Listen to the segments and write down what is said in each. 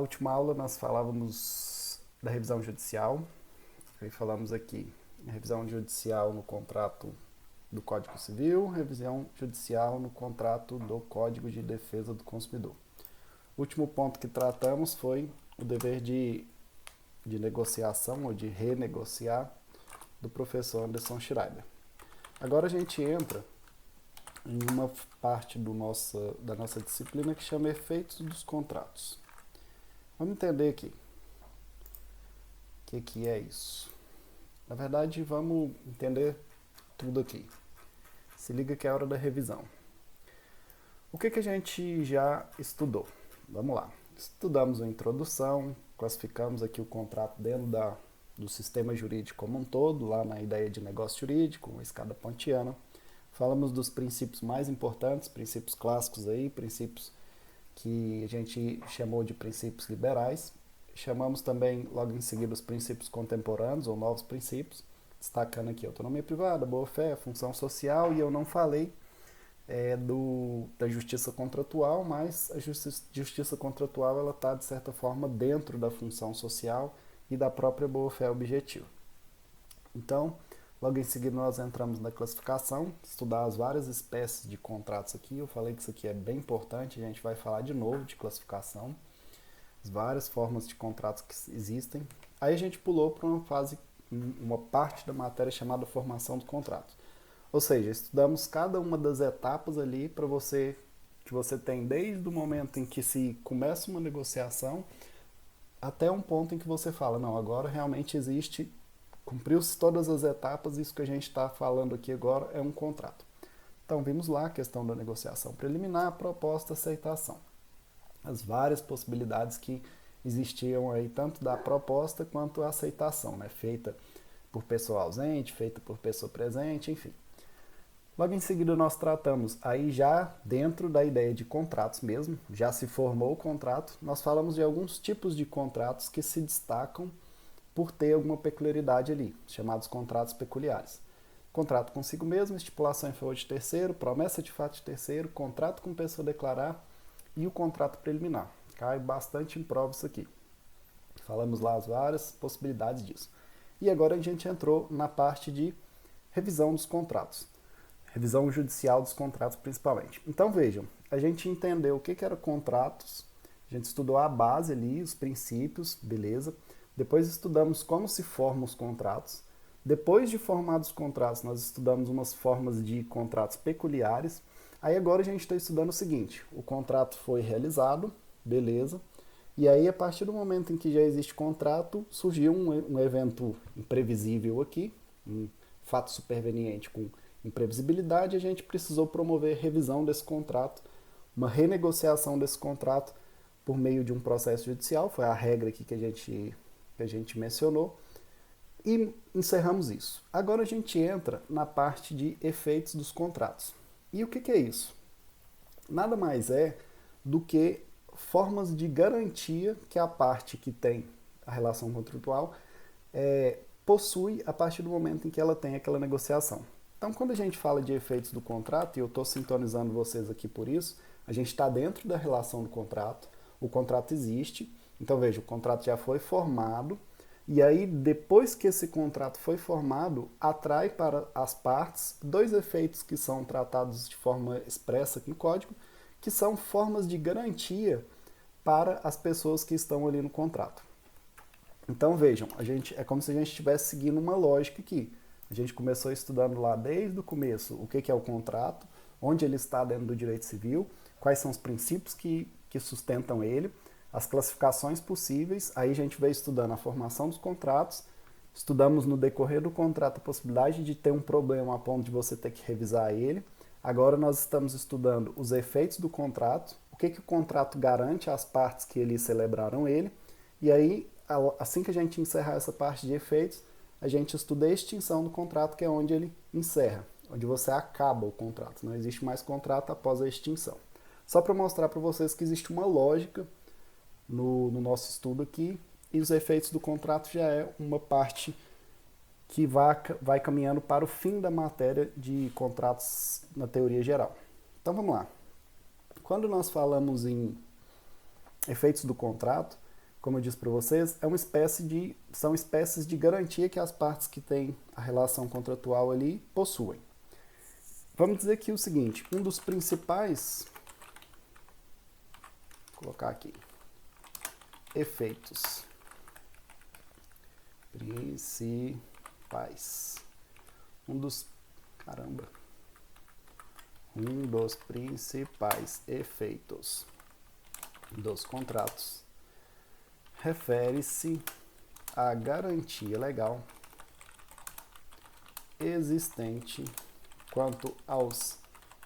última aula nós falávamos da revisão judicial, aí falamos aqui revisão judicial no contrato do Código Civil, revisão judicial no contrato do Código de Defesa do Consumidor. O último ponto que tratamos foi o dever de negociação ou de renegociar do professor Anderson Schreiber. Agora a gente entra em uma parte da nossa disciplina que chama efeitos dos contratos. Vamos entender aqui o que é isso. Na verdade, vamos entender tudo aqui. Se liga que é a hora da revisão. O que a gente já estudou? Vamos lá. Estudamos a introdução, classificamos aqui o contrato dentro do sistema jurídico como um todo, lá na ideia de negócio jurídico, uma escada pontiana. Falamos dos princípios mais importantes, princípios clássicos aí, princípios que a gente chamou de princípios liberais. Chamamos também, logo em seguida, os princípios contemporâneos, ou novos princípios, destacando aqui autonomia privada, boa-fé, função social, e eu não falei da justiça contratual, mas a justiça contratual ela está, de certa forma, dentro da função social e da própria boa-fé objetiva. Então, logo em seguida nós entramos na classificação, estudar as várias espécies de contratos aqui. Eu falei que isso aqui é bem importante, a gente vai falar de novo de classificação, as várias formas de contratos que existem. Aí a gente pulou para uma parte da matéria chamada formação do contrato. Ou seja, estudamos cada uma das etapas ali que você tem desde o momento em que se começa uma negociação até um ponto em que você fala, não, agora realmente existe, cumpriu-se todas as etapas, isso que a gente está falando aqui agora é um contrato. Então vimos lá a questão da negociação preliminar, proposta, aceitação. As várias possibilidades que existiam aí, tanto da proposta quanto a aceitação, né? Feita por pessoa ausente, feita por pessoa presente, enfim. Logo em seguida nós tratamos, aí já dentro da ideia de contratos mesmo, já se formou o contrato, nós falamos de alguns tipos de contratos que se destacam por ter alguma peculiaridade ali, chamados contratos peculiares. Contrato consigo mesmo, estipulação em favor de terceiro, promessa de fato de terceiro, contrato com pessoa a declarar e o contrato preliminar. Cai bastante em prova isso aqui. Falamos lá as várias possibilidades disso. E agora a gente entrou na parte de revisão dos contratos. Revisão judicial dos contratos, principalmente. Então, vejam, a gente entendeu o que eram contratos, a gente estudou a base ali, os princípios, beleza. Depois estudamos como se formam os contratos. Depois de formados os contratos, nós estudamos umas formas de contratos peculiares. Aí agora a gente está estudando o seguinte, o contrato foi realizado, beleza. E aí, a partir do momento em que já existe contrato, surgiu um evento imprevisível aqui, um fato superveniente com imprevisibilidade, a gente precisou promover revisão desse contrato, uma renegociação desse contrato por meio de um processo judicial, foi a regra aqui que a gente mencionou, e encerramos isso. Agora a gente entra na parte de efeitos dos contratos. E o que é isso? Nada mais é do que formas de garantia que a parte que tem a relação contratual possui a partir do momento em que ela tem aquela negociação. Então, quando a gente fala de efeitos do contrato, e eu estou sintonizando vocês aqui por isso, a gente está dentro da relação do contrato, o contrato existe, então veja, o contrato já foi formado, e aí depois que esse contrato foi formado, atrai para as partes dois efeitos que são tratados de forma expressa aqui no código, que são formas de garantia para as pessoas que estão ali no contrato. Então vejam, é como se a gente estivesse seguindo uma lógica aqui. A gente começou estudando lá desde o começo o que é o contrato, onde ele está dentro do direito civil, quais são os princípios que sustentam ele, as classificações possíveis, aí a gente veio estudando a formação dos contratos, estudamos no decorrer do contrato a possibilidade de ter um problema a ponto de você ter que revisar ele. Agora nós estamos estudando os efeitos do contrato, o que o contrato garante às partes que ali celebraram ele, e aí, assim que a gente encerrar essa parte de efeitos, a gente estuda a extinção do contrato, que é onde ele encerra, onde você acaba o contrato. Não existe mais contrato após a extinção. Só para mostrar para vocês que existe uma lógica no nosso estudo aqui, e os efeitos do contrato já é uma parte que vai caminhando para o fim da matéria de contratos na teoria geral. Então vamos lá. Quando nós falamos em efeitos do contrato, como eu disse para vocês, são espécies de garantia que as partes que têm a relação contratual ali possuem. Vamos dizer aqui o seguinte, um dos principais, vou colocar aqui, efeitos principais, um dos principais efeitos dos contratos refere-se à garantia legal existente quanto aos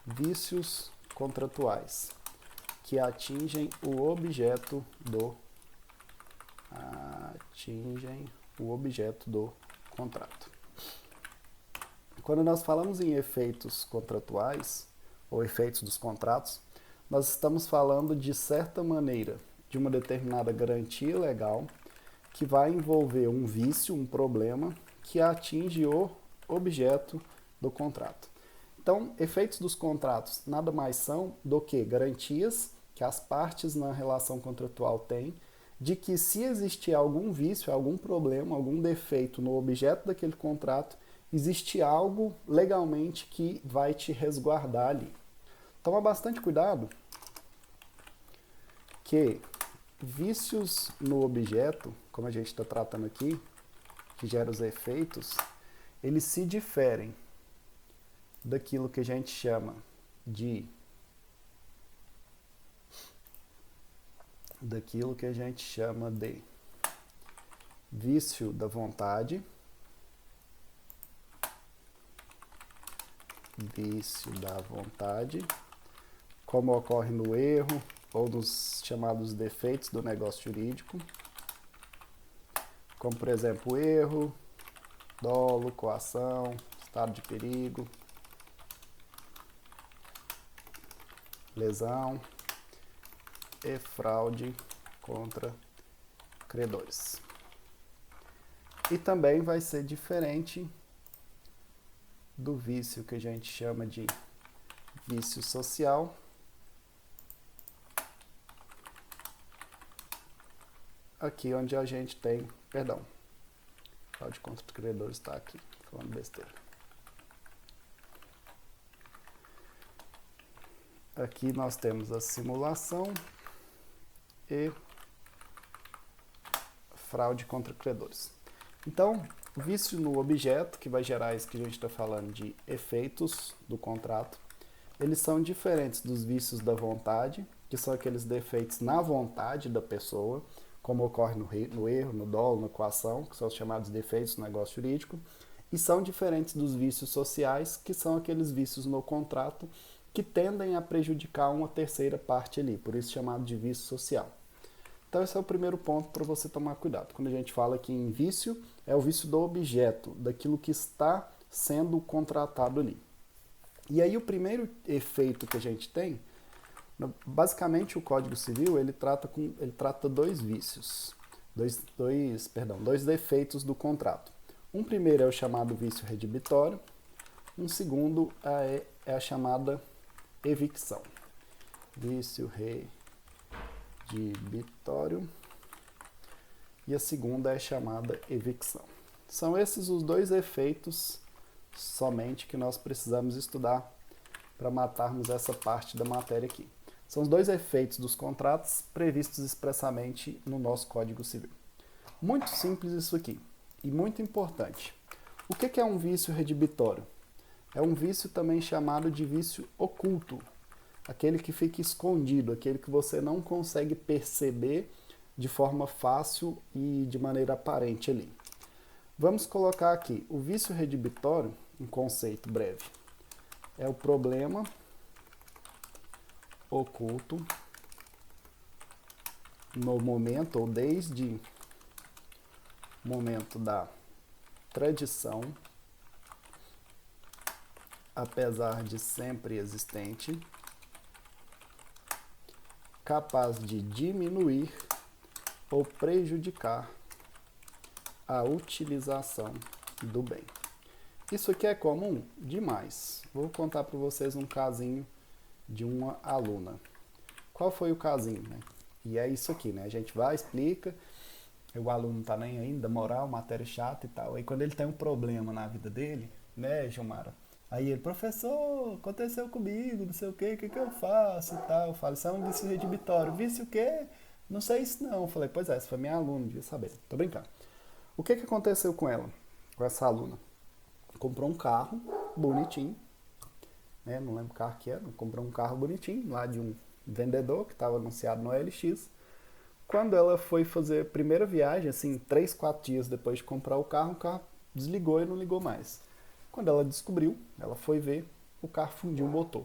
vícios contratuais que atingem o objeto do contrato. Quando nós falamos em efeitos contratuais ou efeitos dos contratos, nós estamos falando de certa maneira de uma determinada garantia legal que vai envolver um vício, um problema que atinge o objeto do contrato. Então, efeitos dos contratos nada mais são do que garantias que as partes na relação contratual têm de que se existir algum vício, algum problema, algum defeito no objeto daquele contrato, existe algo legalmente que vai te resguardar ali. Toma bastante cuidado que vícios no objeto, como a gente está tratando aqui, que gera os efeitos, eles se diferem daquilo que a gente chama de vício da vontade, como ocorre no erro ou nos chamados defeitos do negócio jurídico, como por exemplo erro, dolo, coação, estado de perigo, lesão e fraude contra credores. E também vai ser diferente do vício que a gente chama de vício social, aqui onde a gente tem, fraude contra credores está aqui, falando besteira. Aqui nós temos a simulação e fraude contra credores. Então, vício no objeto, que vai gerar isso que a gente está falando de efeitos do contrato, eles são diferentes dos vícios da vontade, que são aqueles defeitos na vontade da pessoa, como ocorre no erro, no dolo, na coação, que são os chamados defeitos do negócio jurídico, e são diferentes dos vícios sociais, que são aqueles vícios no contrato que tendem a prejudicar uma terceira parte ali, por isso chamado de vício social. Então esse é o primeiro ponto para você tomar cuidado. Quando a gente fala aqui em vício, é o vício do objeto, daquilo que está sendo contratado ali. E aí o primeiro efeito que a gente tem, basicamente o Código Civil, ele trata dois vícios, dois defeitos do contrato. Um primeiro é o chamado vício redibitório, um segundo é a chamada evicção. Vício redibitório e a segunda é chamada evicção. São esses os dois efeitos somente que nós precisamos estudar para matarmos essa parte da matéria aqui. São os dois efeitos dos contratos previstos expressamente no nosso Código Civil. Muito simples isso aqui e muito importante. O que é um vício redibitório? É um vício também chamado de vício oculto, aquele que fica escondido, aquele que você não consegue perceber de forma fácil e de maneira aparente ali. Vamos colocar aqui o vício redibitório, um conceito breve, é o problema oculto no momento ou desde o momento da tradição, apesar de sempre existente, capaz de diminuir ou prejudicar a utilização do bem. Isso aqui é comum demais. Vou contar para vocês um casinho de uma aluna. Qual foi o casinho, né? E é isso aqui, né? A gente vai, explica, o aluno não tá nem aí, da moral, matéria chata e tal. Aí quando ele tem um problema na vida dele, né, Gilmara? Aí ele, professor, aconteceu comigo, não sei o que eu faço e tal. Eu falo, isso é um vício redibitório. Vício o quê? Não sei isso não. Eu falei, pois é, essa foi minha aluna, devia saber. Tô brincando. O que aconteceu com ela, com essa aluna? Comprou um carro bonitinho, né? Não lembro o carro que era, comprou um carro bonitinho lá de um vendedor que estava anunciado no OLX. Quando ela foi fazer a primeira viagem, assim, 3, 4 dias depois de comprar o carro desligou e não ligou mais. Quando ela descobriu, ela foi ver, o carro fundiu o motor.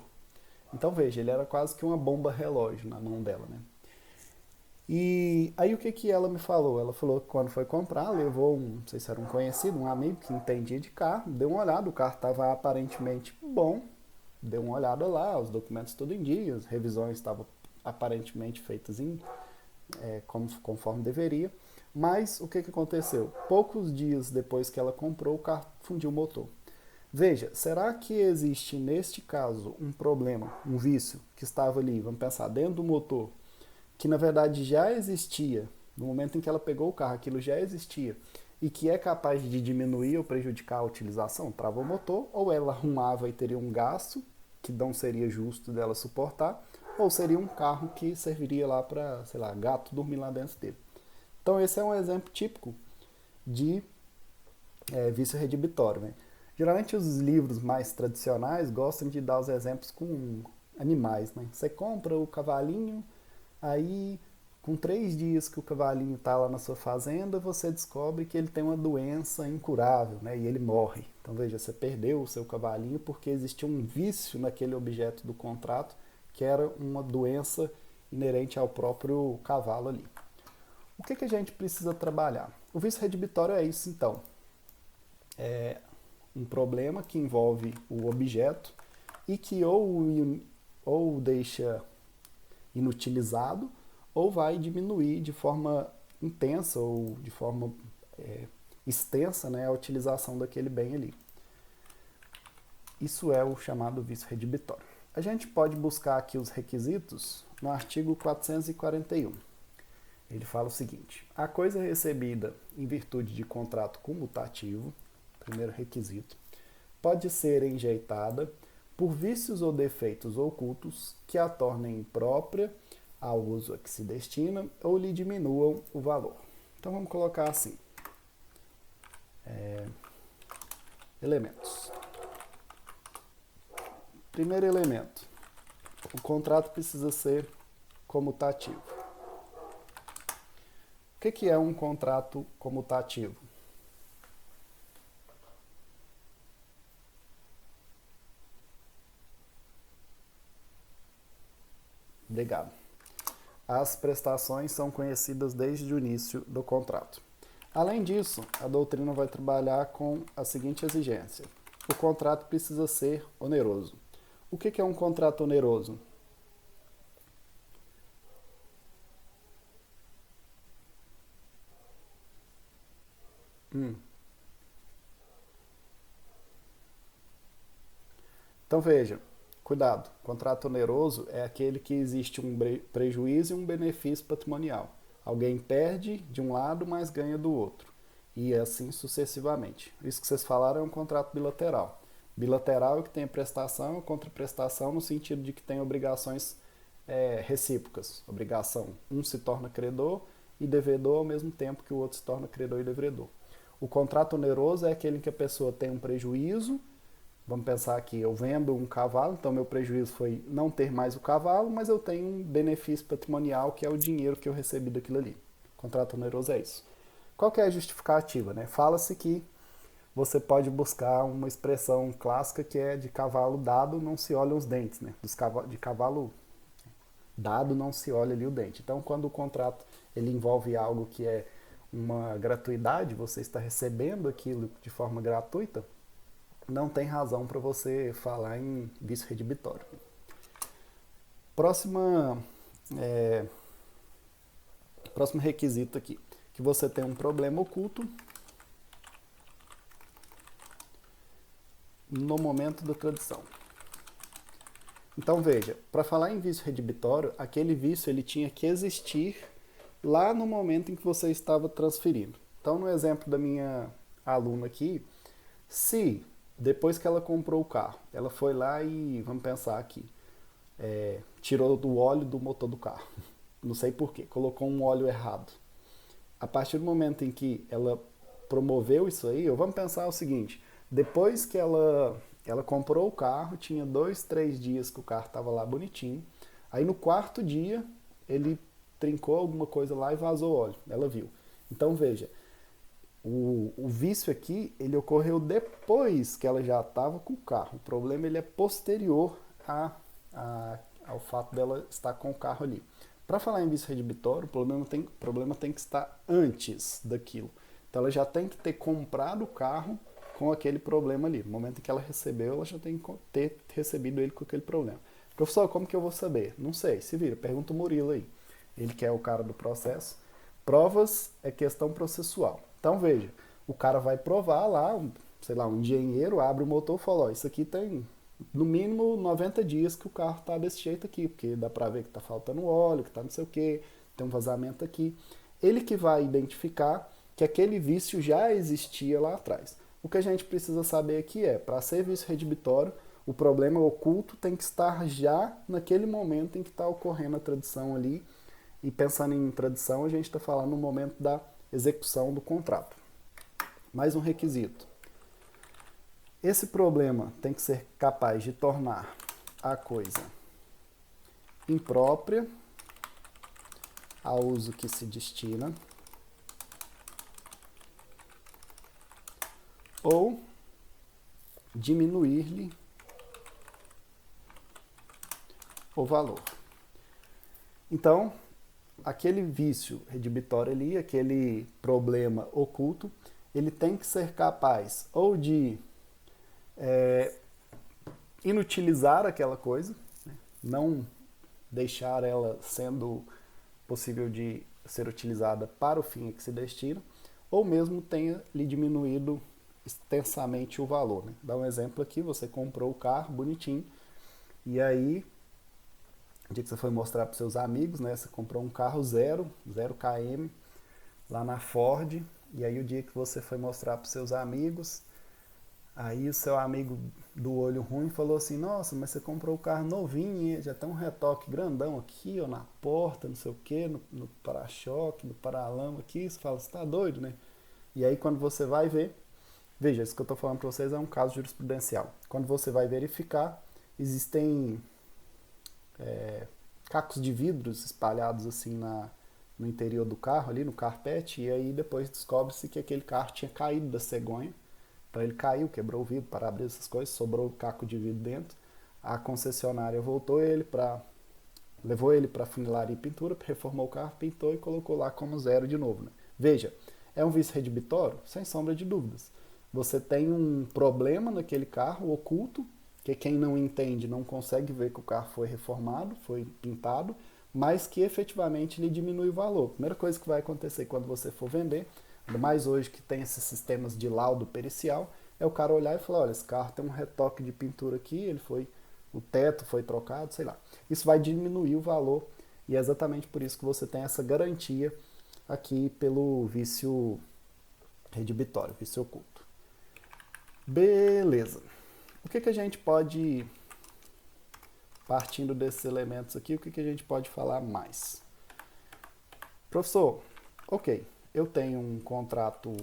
Então veja, ele era quase que uma bomba relógio na mão dela, né? E aí o que que ela me falou? Ela falou que quando foi comprar, levou não sei se era um conhecido, um amigo que entendia de carro, deu uma olhada, o carro estava aparentemente bom, deu uma olhada lá, os documentos tudo em dia, as revisões estavam aparentemente feitas conforme deveria. Mas o que que aconteceu? Poucos dias depois que ela comprou, o carro fundiu o motor. Veja, será que existe neste caso um problema, um vício que estava ali, vamos pensar, dentro do motor, que na verdade já existia, no momento em que ela pegou o carro, aquilo já existia, e que é capaz de diminuir ou prejudicar a utilização? Travou o motor, ou ela arrumava e teria um gasto, que não seria justo dela suportar, ou seria um carro que serviria lá para, sei lá, gato dormir lá dentro dele. Então esse é um exemplo típico de vício redibitório, né? Geralmente os livros mais tradicionais gostam de dar os exemplos com animais, né? Você compra o cavalinho, aí com 3 dias que o cavalinho está lá na sua fazenda, você descobre que ele tem uma doença incurável, né? E ele morre. Então veja, você perdeu o seu cavalinho porque existia um vício naquele objeto do contrato, que era uma doença inerente ao próprio cavalo ali. O que que a gente precisa trabalhar? O vício redibitório é isso, então. É um problema que envolve o objeto e que ou deixa inutilizado ou vai diminuir de forma intensa ou de forma extensa, né, a utilização daquele bem ali. Isso é o chamado vício redibitório. A gente pode buscar aqui os requisitos no artigo 441. Ele fala o seguinte: a coisa recebida em virtude de contrato comutativo, primeiro requisito, pode ser enjeitada por vícios ou defeitos ocultos que a tornem imprópria ao uso a que se destina ou lhe diminuam o valor. Então vamos colocar assim: elementos. Primeiro elemento: o contrato precisa ser comutativo. O que é um contrato comutativo? Obrigado. As prestações são conhecidas desde o início do contrato. Além disso, a doutrina vai trabalhar com a seguinte exigência: o contrato precisa ser oneroso. O que é um contrato oneroso? Então veja, cuidado, contrato oneroso é aquele que existe um prejuízo e um benefício patrimonial. Alguém perde de um lado, mas ganha do outro. E assim sucessivamente. Isso que vocês falaram é um contrato bilateral. Bilateral é que tem prestação e contraprestação no sentido de que tem obrigações recíprocas. Obrigação, um se torna credor e devedor ao mesmo tempo que o outro se torna credor e devedor. O contrato oneroso é aquele em que a pessoa tem um prejuízo. Vamos pensar aqui, eu vendo um cavalo, então meu prejuízo foi não ter mais o cavalo, mas eu tenho um benefício patrimonial que é o dinheiro que eu recebi daquilo ali. O contrato oneroso é isso. Qual que é a justificativa, né? Fala-se que você pode buscar uma expressão clássica que é de cavalo dado não se olham os dentes, né? De cavalo dado não se olha ali o dente. Então, quando o contrato ele envolve algo que é uma gratuidade, você está recebendo aquilo de forma gratuita, não tem razão para você falar em vício redibitório. Próximo requisito aqui, que você tem um problema oculto no momento da tradição. Então veja, para falar em vício redibitório, aquele vício ele tinha que existir lá no momento em que você estava transferindo. Então no exemplo da minha aluna aqui, se depois que ela comprou o carro, ela foi lá e, vamos pensar aqui, tirou do óleo do motor do carro, não sei porquê, colocou um óleo errado. A partir do momento em que ela promoveu isso aí, vamos pensar o seguinte, depois que ela comprou o carro, tinha 2, 3 dias que o carro estava lá bonitinho, aí no quarto dia ele trincou alguma coisa lá e vazou óleo, ela viu. Então veja, o vício aqui, ele ocorreu depois que ela já estava com o carro. O problema ele é posterior ao fato dela estar com o carro ali. Para falar em vício redibitório, o problema tem que estar antes daquilo. Então ela já tem que ter comprado o carro com aquele problema ali. No momento em que ela recebeu, ela já tem que ter recebido ele com aquele problema. Professor, como que eu vou saber? Não sei, se vira, pergunta o Murilo aí. Ele que é o cara do processo. Provas é questão processual. Então veja, o cara vai provar lá, sei lá, um engenheiro abre o motor e fala, ó, isso aqui tem no mínimo 90 dias que o carro tá desse jeito aqui, porque dá pra ver que tá faltando óleo, que tá não sei o que, tem um vazamento aqui. Ele que vai identificar que aquele vício já existia lá atrás. O que a gente precisa saber aqui é, para ser vício redibitório, o problema oculto tem que estar já naquele momento em que está ocorrendo a tradição ali. E pensando em tradição, a gente está falando no momento da execução do contrato. Mais um requisito. Esse problema tem que ser capaz de tornar a coisa imprópria ao uso que se destina ou diminuir-lhe o valor. Então, aquele vício redibitório ali, aquele problema oculto, ele tem que ser capaz ou de inutilizar aquela coisa, né? Não deixar ela sendo possível de ser utilizada para o fim a que se destina, ou mesmo tenha lhe diminuído extensamente o valor. Né? Dá um exemplo aqui, você comprou o carro bonitinho, e aí, o dia que você foi mostrar para seus amigos, né, você comprou um carro zero km, lá na Ford, e aí o dia que você foi mostrar para seus amigos, aí o seu amigo do olho ruim falou assim, nossa, mas você comprou o carro novinho, já tem um retoque grandão aqui, ó, na porta, não sei o que, no para-choque, no paralama aqui, você fala, você tá doido, né? E aí quando você vai ver, veja, isso que eu estou falando para vocês é um caso jurisprudencial. Quando você vai verificar, existem cacos de vidros espalhados assim no interior do carro, ali no carpete, e aí depois descobre-se que aquele carro tinha caído da cegonha. Então ele caiu, quebrou o vidro, para abrir essas coisas, sobrou o caco de vidro dentro. A concessionária levou ele para funilaria e pintura, reformou o carro, pintou e colocou lá como zero de novo. Né? Veja, é um vício redibitório? Sem sombra de dúvidas. Você tem um problema naquele carro oculto, que quem não entende não consegue ver que o carro foi reformado, foi pintado, mas que efetivamente lhe diminui o valor. A primeira coisa que vai acontecer quando você for vender, ainda mais hoje que tem esses sistemas de laudo pericial, é o cara olhar e falar, olha, esse carro tem um retoque de pintura aqui, o teto foi trocado, sei lá. Isso vai diminuir o valor e é exatamente por isso que você tem essa garantia aqui pelo vício redibitório, vício oculto. Beleza. O que a gente pode, partindo desses elementos aqui, o que a gente pode falar mais? Professor, ok, eu tenho um contrato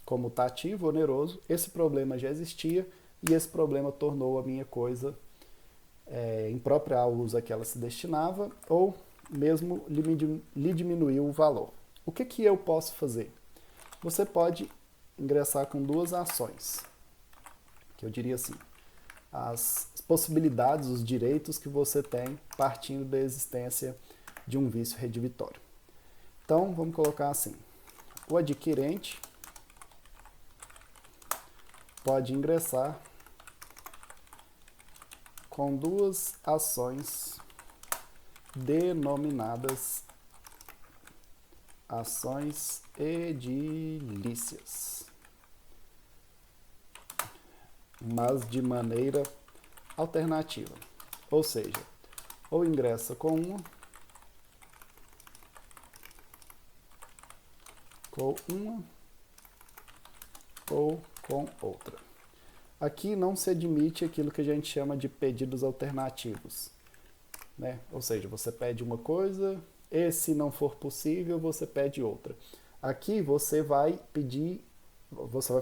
comutativo, oneroso, esse problema já existia e esse problema tornou a minha coisa imprópria ao uso a que ela se destinava ou mesmo lhe diminuiu o valor. O que eu posso fazer? Você pode ingressar com duas ações, que eu diria assim, as possibilidades, os direitos que você tem partindo da existência de um vício redibitório. Então, vamos colocar assim, o adquirente pode ingressar com duas ações denominadas ações edilícias, mas de maneira alternativa. Ou seja, ou ingressa com uma, ou com outra. Aqui não se admite aquilo que a gente chama de pedidos alternativos, né? Ou seja, você pede uma coisa e se não for possível, você pede outra. Aqui você vai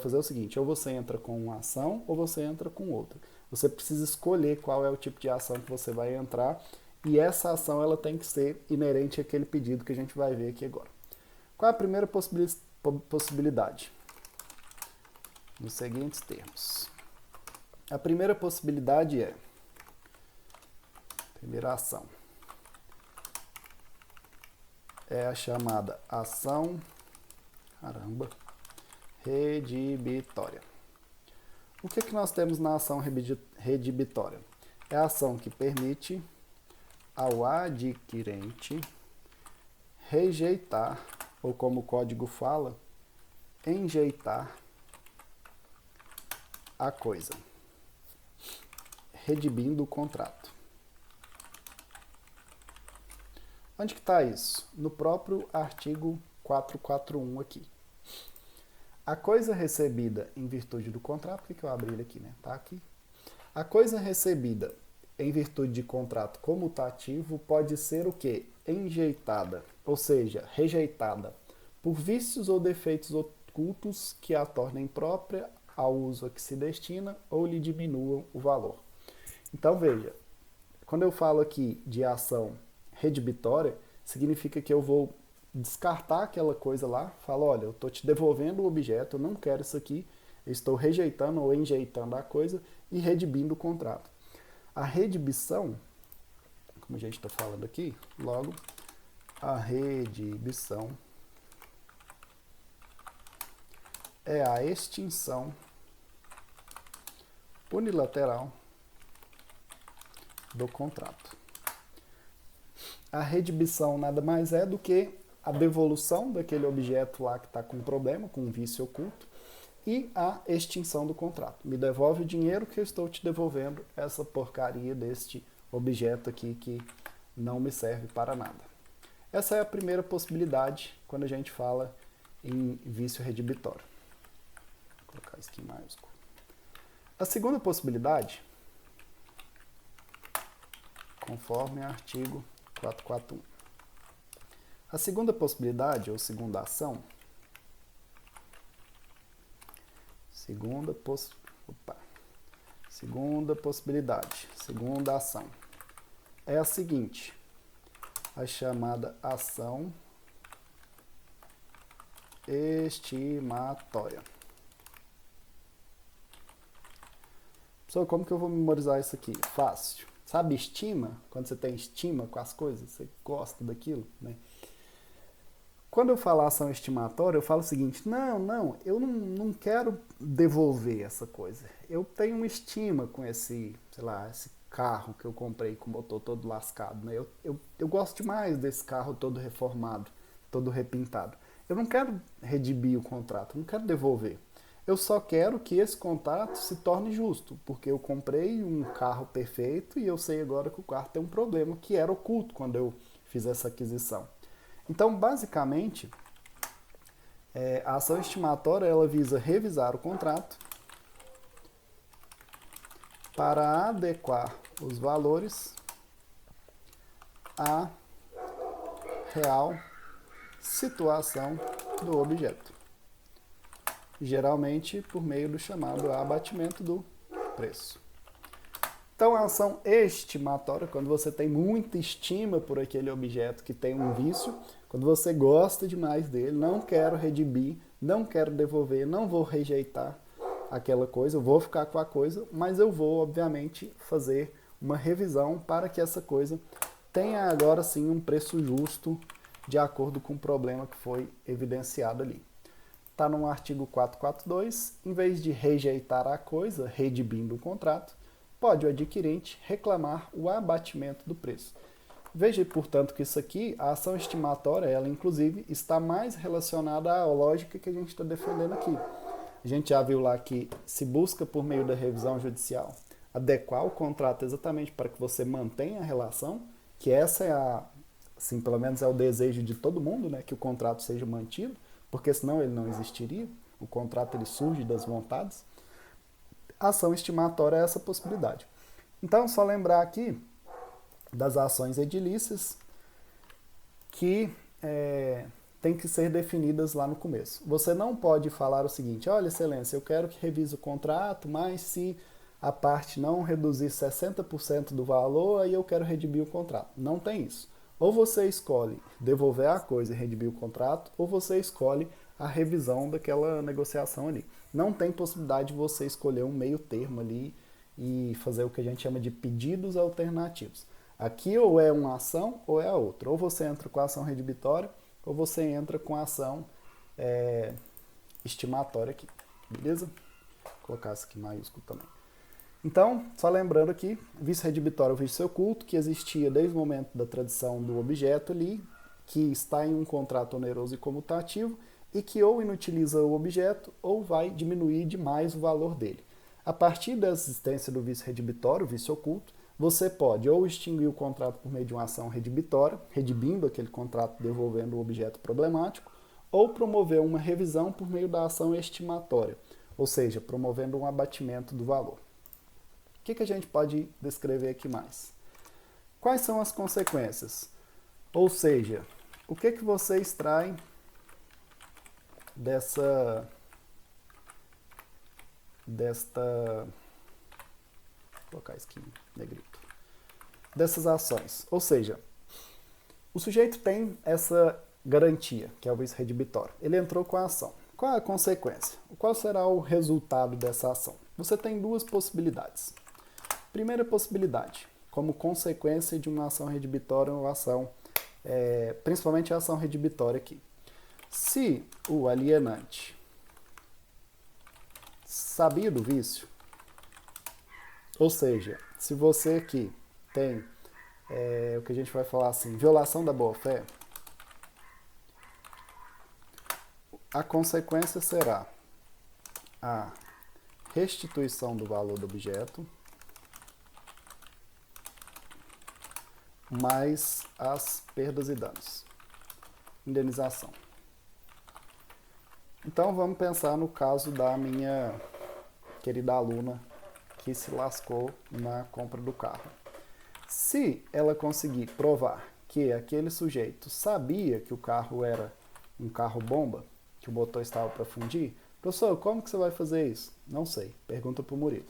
fazer o seguinte, ou você entra com uma ação ou você entra com outra. Você precisa escolher qual é o tipo de ação que você vai entrar e essa ação ela tem que ser inerente àquele pedido que a gente vai ver aqui agora. Qual é a primeira possibilidade? Nos seguintes termos. A primeira possibilidade é, primeira ação, é a chamada ação, redibitória. O que nós temos na ação redibitória? É a ação que permite ao adquirente rejeitar, ou como o código fala, enjeitar a coisa, redibindo o contrato. Onde que está isso? No próprio artigo 441 aqui. A coisa recebida em virtude do contrato, por que eu abri ele aqui, né? Tá aqui. A coisa recebida em virtude de contrato comutativo pode ser o quê? Enjeitada, ou seja, rejeitada, por vícios ou defeitos ocultos que a tornem própria ao uso a que se destina ou lhe diminuam o valor. Então, veja, quando eu falo aqui de ação redibitória, significa que eu vou descartar aquela coisa lá, falo, olha, eu estou te devolvendo o objeto, eu não quero isso aqui, eu estou rejeitando ou enjeitando a coisa e redibindo o contrato. A redibição, como a gente está falando aqui, logo, a redibição é a extinção unilateral do contrato. A redibição nada mais é do que a devolução daquele objeto lá que está com problema, com um vício oculto, e a extinção do contrato. Me devolve o dinheiro que eu estou te devolvendo essa porcaria deste objeto aqui que não me serve para nada. Essa é a primeira possibilidade quando a gente fala em vício redibitório. Vou colocar isso aqui em maiúsculo. A segunda possibilidade, conforme artigo 441. A segunda possibilidade, ou segunda ação, segunda possibilidade, segunda ação, é a seguinte, a chamada ação estimatória. Pessoal, como que eu vou memorizar isso aqui? Fácil. Sabe estima? Quando você tem estima com as coisas, você gosta daquilo, né? Quando eu falo ação estimatória, eu falo o seguinte, eu não quero devolver essa coisa. Eu tenho uma estima com esse carro que eu comprei com o motor todo lascado, né? Eu gosto demais desse carro todo reformado, todo repintado. Eu não quero redimir o contrato, não quero devolver. Eu só quero que esse contrato se torne justo, porque eu comprei um carro perfeito e eu sei agora que o carro tem um problema que era oculto quando eu fiz essa aquisição. Então, basicamente, a ação estimatória ela visa revisar o contrato para adequar os valores à real situação do objeto. Geralmente por meio do chamado abatimento do preço. Então, a ação estimatória, quando você tem muita estima por aquele objeto que tem um vício, quando você gosta demais dele, não quero redimir, não quero devolver, não vou rejeitar aquela coisa, eu vou ficar com a coisa, mas eu vou, obviamente, fazer uma revisão para que essa coisa tenha agora sim um preço justo de acordo com o problema que foi evidenciado ali. Está no artigo 442, em vez de rejeitar a coisa, redimindo o contrato, pode o adquirente reclamar o abatimento do preço. Veja, portanto, que isso aqui, a ação estimatória, ela inclusive está mais relacionada à lógica que a gente está defendendo aqui. A gente já viu lá que se busca por meio da revisão judicial adequar o contrato exatamente para que você mantenha a relação, que essa é assim, pelo menos é o desejo de todo mundo, né, que o contrato seja mantido, porque senão ele não existiria. O contrato ele surge das vontades. A ação estimatória é essa possibilidade. Então, só lembrar aqui das ações edilícias que tem que ser definidas lá no começo. Você não pode falar o seguinte: olha, excelência, eu quero que revise o contrato, mas se a parte não reduzir 60% do valor, aí eu quero redimir o contrato. Não tem isso. Ou você escolhe devolver a coisa e redimir o contrato, ou você escolhe a revisão daquela negociação ali. Não tem possibilidade de você escolher um meio termo ali e fazer o que a gente chama de pedidos alternativos. Aqui ou é uma ação ou é a outra. Ou você entra com a ação redibitória ou você entra com a ação estimatória aqui. Beleza? Vou colocar isso aqui em maiúsculo também. Então, só lembrando aqui, vício redibitório é o vício oculto, que existia desde o momento da tradição do objeto ali, que está em um contrato oneroso e comutativo, e que ou inutiliza o objeto ou vai diminuir demais o valor dele. A partir da existência do vício redibitório, o vício oculto, você pode ou extinguir o contrato por meio de uma ação redibitória, redimindo aquele contrato devolvendo o objeto problemático, ou promover uma revisão por meio da ação estimatória, ou seja, promovendo um abatimento do valor. O que a gente pode descrever aqui mais? Quais são as consequências? Ou seja, o que você extrai desta vou colocar isso aqui em negrito, dessas ações? Ou seja, o sujeito tem essa garantia, que é o vício redibitório. Ele entrou com a ação. Qual é a consequência? Qual será o resultado dessa ação? Você tem duas possibilidades. Primeira possibilidade, como consequência de uma ação redibitória ou ação, principalmente a ação redibitória aqui. Se o alienante sabia do vício, ou seja, se você aqui tem o que a gente vai falar assim, violação da boa-fé, a consequência será a restituição do valor do objeto, mais as perdas e danos. Indenização. Então vamos pensar no caso da minha querida aluna que se lascou na compra do carro. Se ela conseguir provar que aquele sujeito sabia que o carro era um carro bomba, que o motor estava para fundir, professor, como que você vai fazer isso? Não sei, pergunta para o Murilo.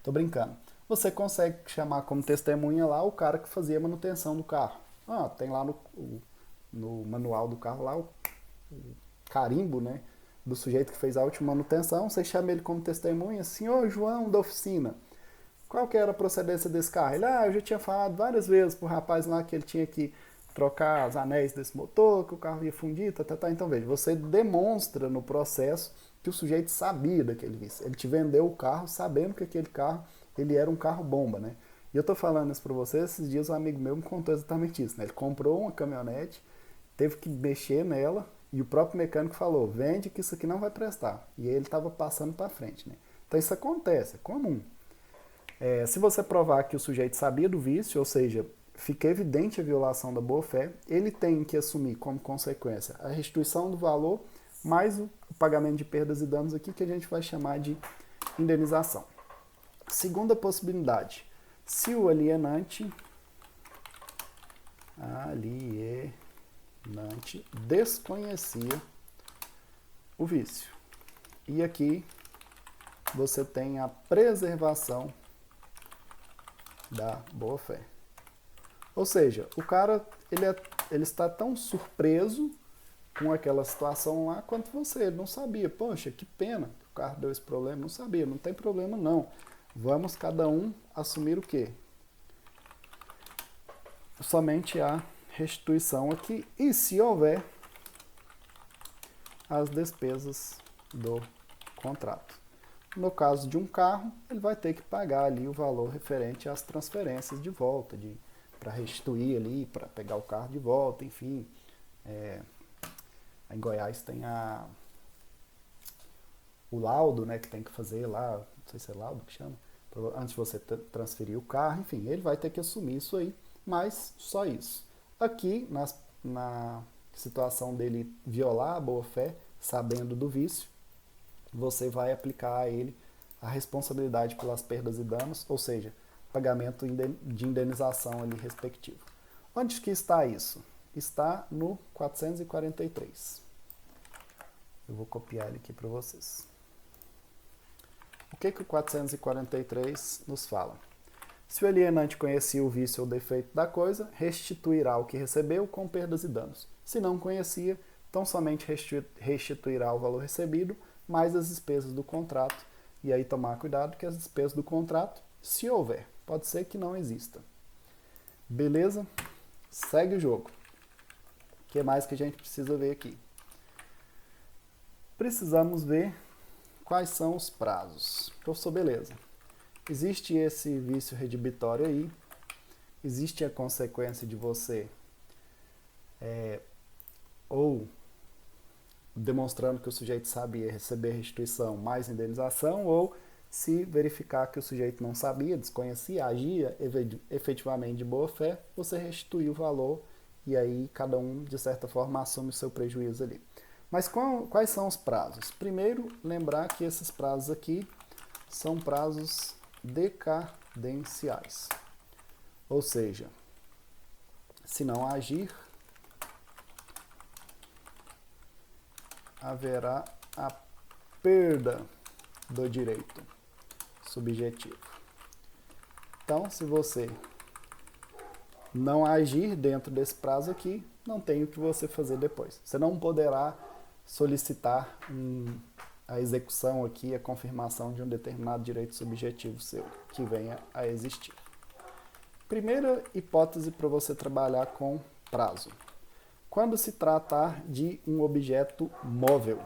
Tô brincando. Você consegue chamar como testemunha lá o cara que fazia manutenção do carro. Tem lá no manual do carro lá o carimbo, né, do sujeito que fez a última manutenção. Você chama ele como testemunha, senhor João da oficina, qual que era a procedência desse carro? Ele, eu já tinha falado várias vezes pro rapaz lá que ele tinha que trocar os anéis desse motor, que o carro ia fundir, Então veja, você demonstra no processo que o sujeito sabia daquele vício. Ele te vendeu o carro sabendo que aquele carro ele era um carro bomba, né? E eu tô falando isso pra vocês, esses dias um amigo meu me contou exatamente isso, né? Ele comprou uma caminhonete, teve que mexer nela, e o próprio mecânico falou, vende que isso aqui não vai prestar. E aí ele estava passando para frente, né? Então isso acontece, é comum. Se você provar que o sujeito sabia do vício, ou seja, fica evidente a violação da boa-fé, ele tem que assumir como consequência a restituição do valor, mais o pagamento de perdas e danos aqui, que a gente vai chamar de indenização. Segunda possibilidade, se o alienante desconhecia o vício. E aqui você tem a preservação da boa-fé. Ou seja, o cara ele está tão surpreso com aquela situação lá quanto você. Ele não sabia. Poxa, que pena que o carro deu esse problema. Não sabia. Não tem problema não. Vamos cada um assumir o quê? Somente a restituição aqui. E se houver as despesas do contrato. No caso de um carro, ele vai ter que pagar ali o valor referente às transferências de volta, para restituir ali, para pegar o carro de volta, enfim. Em Goiás tem o laudo, né, que tem que fazer lá, não sei se é laudo que chama, antes de você transferir o carro, enfim, ele vai ter que assumir isso aí, mas só isso. Aqui, na situação dele violar a boa-fé, sabendo do vício, você vai aplicar a ele a responsabilidade pelas perdas e danos, ou seja, pagamento de indenização ali respectivo. Onde que está isso? Está no 443. Eu vou copiar ele aqui para vocês. O que o 443 nos fala? Se o alienante conhecia o vício ou defeito da coisa, restituirá o que recebeu com perdas e danos. Se não conhecia, tão somente restituirá o valor recebido, mais as despesas do contrato. E aí tomar cuidado que as despesas do contrato, se houver, pode ser que não exista. Beleza? Segue o jogo. O que mais que a gente precisa ver aqui? Precisamos ver quais são os prazos. Professor, beleza. Existe esse vício redibitório aí, existe a consequência de você ou demonstrando que o sujeito sabia receber restituição mais indenização, ou se verificar que o sujeito não sabia, desconhecia, agia efetivamente de boa fé, você restitui o valor e aí cada um, de certa forma, assume o seu prejuízo ali. Mas quais são os prazos? Primeiro, lembrar que esses prazos aqui são prazos decadenciais. Ou seja, se não agir, haverá a perda do direito subjetivo. Então, se você não agir dentro desse prazo aqui, não tem o que você fazer depois. Você não poderá solicitar a execução aqui, a confirmação de um determinado direito subjetivo seu, que venha a existir. Primeira hipótese para você trabalhar com prazo. Quando se tratar de um objeto móvel,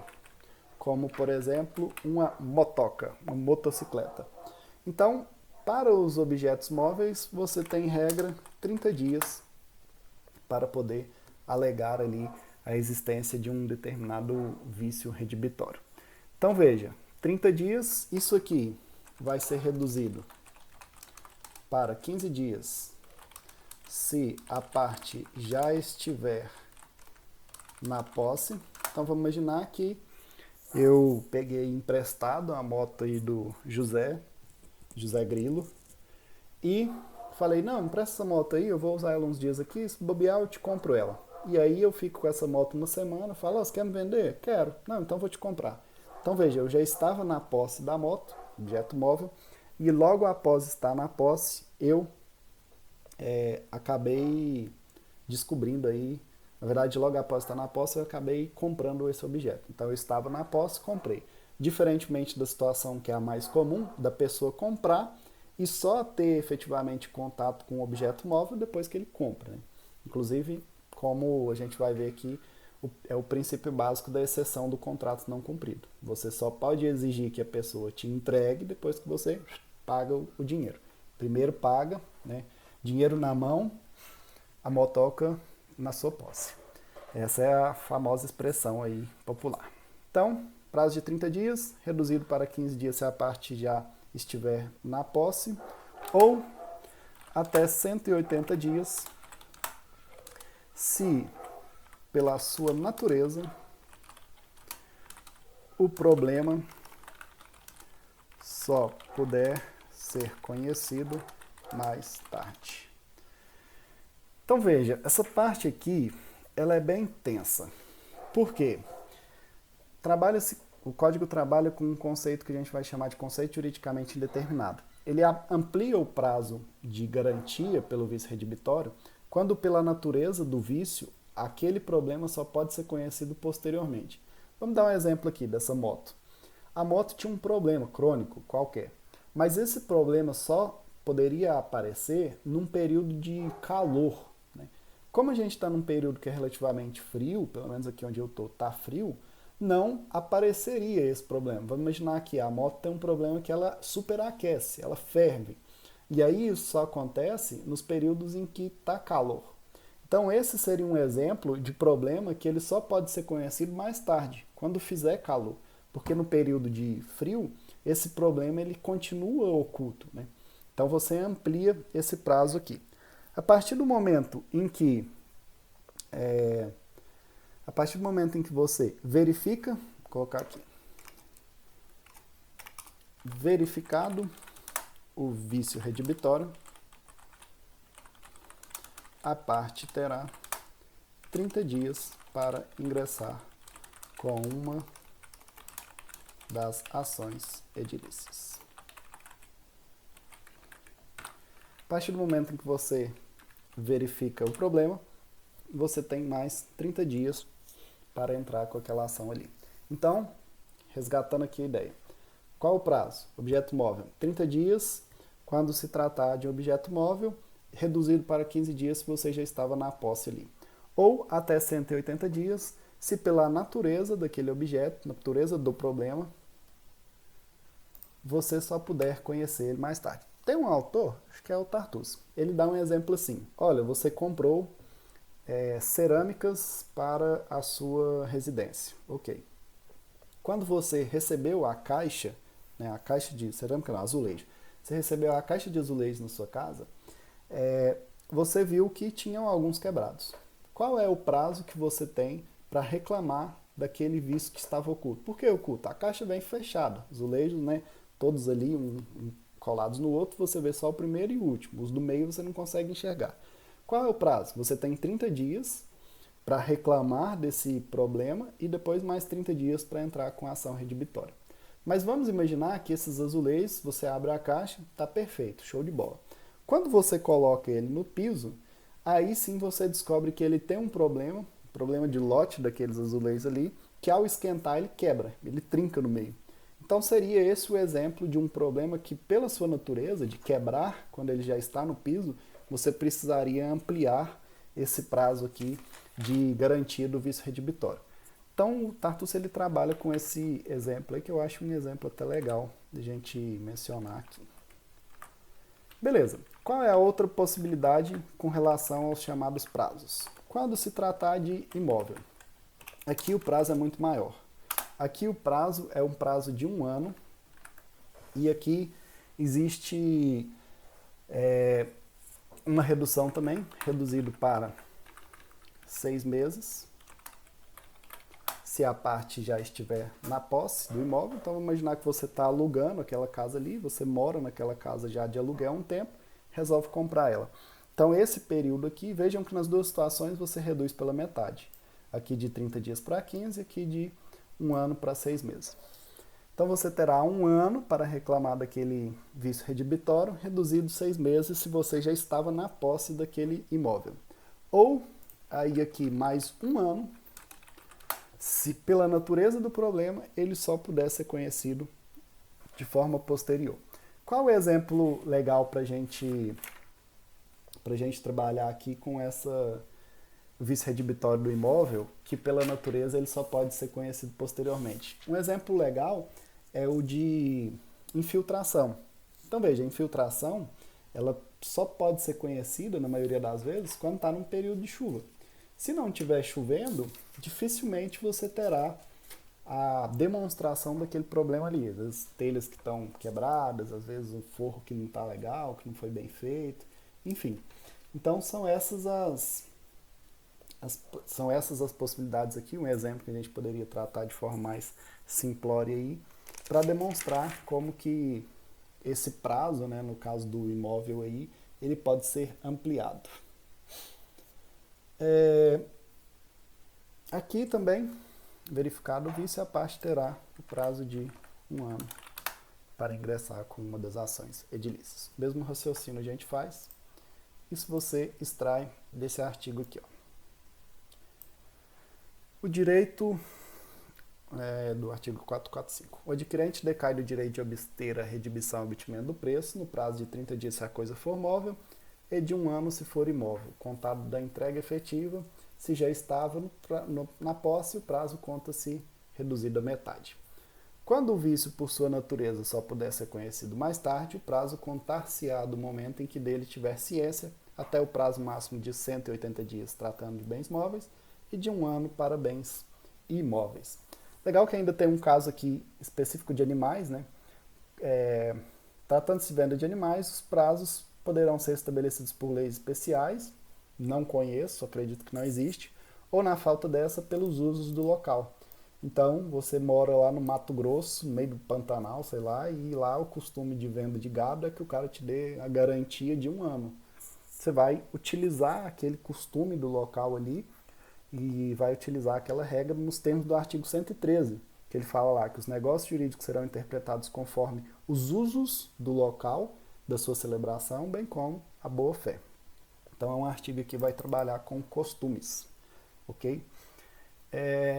como, por exemplo, uma motoca, uma motocicleta. Então, para os objetos móveis, você tem, em regra, 30 dias para poder alegar ali a existência de um determinado vício redibitório. Então, veja, 30 dias, isso aqui vai ser reduzido para 15 dias se a parte já estiver na posse. Então, vamos imaginar que eu peguei emprestado a moto aí do José Grilo, e falei, não, empresta essa moto aí, eu vou usar ela uns dias aqui, se bobear eu te compro ela. E aí eu fico com essa moto uma semana, falo, você quer me vender? Quero. Não, então vou te comprar. Então veja, eu já estava na posse da moto, objeto móvel, e logo após estar na posse, eu acabei descobrindo aí, na verdade logo após estar na posse, eu acabei comprando esse objeto. Então eu estava na posse, comprei. Diferentemente da situação que é a mais comum, da pessoa comprar e só ter efetivamente contato com o objeto móvel depois que ele compra, né? Inclusive, como a gente vai ver aqui, é o princípio básico da exceção do contrato não cumprido. Você só pode exigir que a pessoa te entregue depois que você paga o dinheiro. Primeiro paga, né? Dinheiro na mão, a motoca na sua posse. Essa é a famosa expressão aí popular. Então, prazo de 30 dias, reduzido para 15 dias se a parte já estiver na posse, ou até 180 dias se, pela sua natureza, o problema só puder ser conhecido mais tarde. Então veja, essa parte aqui, ela é bem tensa. Por quê? O código trabalha com um conceito que a gente vai chamar de conceito juridicamente indeterminado. Ele amplia o prazo de garantia pelo vício redibitório quando, pela natureza do vício, aquele problema só pode ser conhecido posteriormente. Vamos dar um exemplo aqui dessa moto. A moto tinha um problema crônico qualquer, mas esse problema só poderia aparecer num período de calor, né? Como a gente está num período que é relativamente frio, pelo menos aqui onde eu estou está frio, não apareceria esse problema. Vamos imaginar que a moto tem um problema que ela superaquece, ela ferve. E aí isso só acontece nos períodos em que está calor. Então esse seria um exemplo de problema que ele só pode ser conhecido mais tarde, quando fizer calor. Porque no período de frio, esse problema ele continua oculto, né? Então você amplia esse prazo aqui. A partir do momento em que você verifica, vou colocar aqui, verificado o vício redibitório, a parte terá 30 dias para ingressar com uma das ações edilícias. A partir do momento em que você verifica o problema, você tem mais 30 dias para entrar com aquela ação ali. Então, resgatando aqui a ideia. Qual o prazo? Objeto móvel, 30 dias, quando se tratar de objeto móvel, reduzido para 15 dias se você já estava na posse ali. Ou até 180 dias, se pela natureza daquele objeto, natureza do problema, você só puder conhecer ele mais tarde. Tem um autor, acho que é o Tartucci, ele dá um exemplo assim, olha, você comprou cerâmicas para a sua residência, ok. Quando você recebeu a caixa, né, a caixa de cerâmica, não, azulejo, você recebeu a caixa de azulejo na sua casa, você viu que tinham alguns quebrados. Qual é o prazo que você tem para reclamar daquele vício que estava oculto? Por que oculto? A caixa vem fechada, azulejos, né, todos ali colados no outro, você vê só o primeiro e o último. Os do meio você não consegue enxergar. Qual é o prazo? Você tem 30 dias para reclamar desse problema e depois mais 30 dias para entrar com a ação redibitória. Mas vamos imaginar que esses azulejos, você abre a caixa, está perfeito, show de bola. Quando você coloca ele no piso, aí sim você descobre que ele tem um problema de lote daqueles azulejos ali, que ao esquentar ele quebra, ele trinca no meio. Então seria esse o exemplo de um problema que, pela sua natureza, de quebrar quando ele já está no piso, você precisaria ampliar esse prazo aqui de garantia do vício redibitório. Então o Tartucci ele trabalha com esse exemplo aí, que eu acho um exemplo até legal de a gente mencionar aqui. Beleza, qual é a outra possibilidade com relação aos chamados prazos? Quando se tratar de imóvel, aqui o prazo é muito maior. Aqui o prazo é um prazo de 1 ano e aqui existe uma redução também, reduzido para 6 meses, se a parte já estiver na posse do imóvel. Então vamos imaginar que você está alugando aquela casa ali, você mora naquela casa já de aluguel há um tempo, resolve comprar ela. Então esse período aqui, vejam que nas duas situações você reduz pela metade. Aqui de 30 dias para 15, aqui de 1 ano para 6 meses. Então você terá 1 ano para reclamar daquele vício redibitório, reduzido 6 meses se você já estava na posse daquele imóvel. Ou, aí aqui mais 1 ano, se pela natureza do problema ele só puder ser conhecido de forma posterior. Qual o exemplo legal para a gente trabalhar aqui com essa vício redibitório do imóvel, que pela natureza ele só pode ser conhecido posteriormente? Um exemplo legal é o de infiltração. Então veja, a infiltração ela só pode ser conhecida, na maioria das vezes, quando está num período de chuva. Se não estiver chovendo, dificilmente você terá a demonstração daquele problema ali. Às vezes telhas que estão quebradas, às vezes um forro que não está legal, que não foi bem feito, enfim. Então são essas as possibilidades aqui, um exemplo que a gente poderia tratar de forma mais simplória aí, para demonstrar como que esse prazo, né, no caso do imóvel aí, ele pode ser ampliado. Aqui também, verificado o vício, a parte terá o prazo de 1 ano para ingressar com uma das ações edilícias. Mesmo raciocínio a gente faz, isso você extrai desse artigo aqui, ó. O direito do artigo 445. O adquirente decai do direito de obter a redibição e obtimento do preço no prazo de 30 dias se a coisa for móvel e de 1 ano se for imóvel, contado da entrega efetiva. Se já estava na posse, o prazo conta-se reduzido à metade. Quando o vício, por sua natureza, só puder ser conhecido mais tarde, o prazo contar-se-á do momento em que dele tiver ciência, até o prazo máximo de 180 dias, tratando de bens móveis, e de 1 ano para bens imóveis. Legal que ainda tem um caso aqui específico de animais, né? Tratando-se de venda de animais, os prazos poderão ser estabelecidos por leis especiais, não conheço, acredito que não existe, ou na falta dessa, pelos usos do local. Então, você mora lá no Mato Grosso, no meio do Pantanal, sei lá, e lá o costume de venda de gado é que o cara te dê a garantia de 1 ano. Você vai utilizar aquele costume do local ali e vai utilizar aquela regra nos termos do artigo 113, que ele fala lá que os negócios jurídicos serão interpretados conforme os usos do local da sua celebração, bem como a boa-fé. Então é um artigo que vai trabalhar com costumes, ok?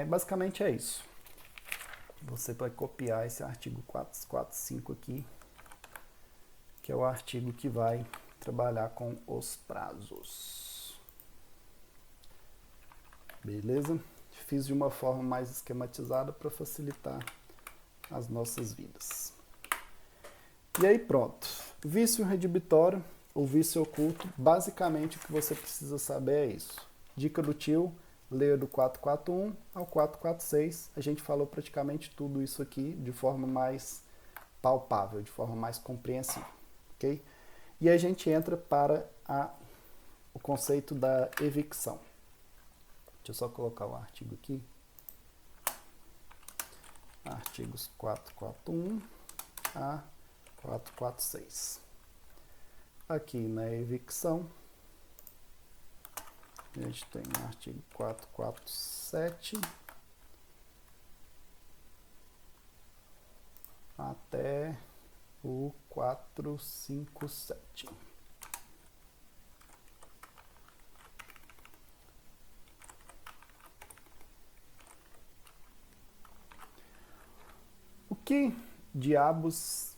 Basicamente é isso. Você vai copiar esse artigo 445 aqui, que é o artigo que vai trabalhar com os prazos. Beleza? Fiz de uma forma mais esquematizada para facilitar as nossas vidas. E aí pronto. Vício redibitório ou vício oculto, basicamente o que você precisa saber é isso. Dica do tio, leia do 441 ao 446. A gente falou praticamente tudo isso aqui de forma mais palpável, de forma mais compreensível. Ok? E a gente entra para o conceito da evicção. Deixa eu só colocar o artigo aqui. Artigos 441 a 446. Aqui na evicção, a gente tem o artigo 447 até o 457. Que diabos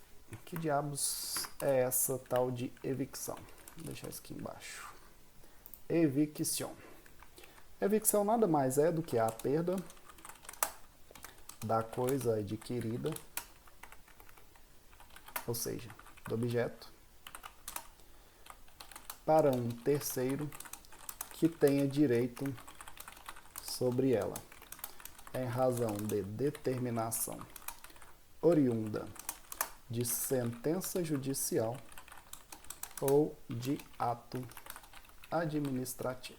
é essa tal de evicção? Vou deixar isso aqui embaixo. Evicção. Evicção nada mais é do que a perda da coisa adquirida, ou seja, do objeto, para um terceiro que tenha direito sobre ela, em razão de determinação oriunda de sentença judicial ou de ato administrativo.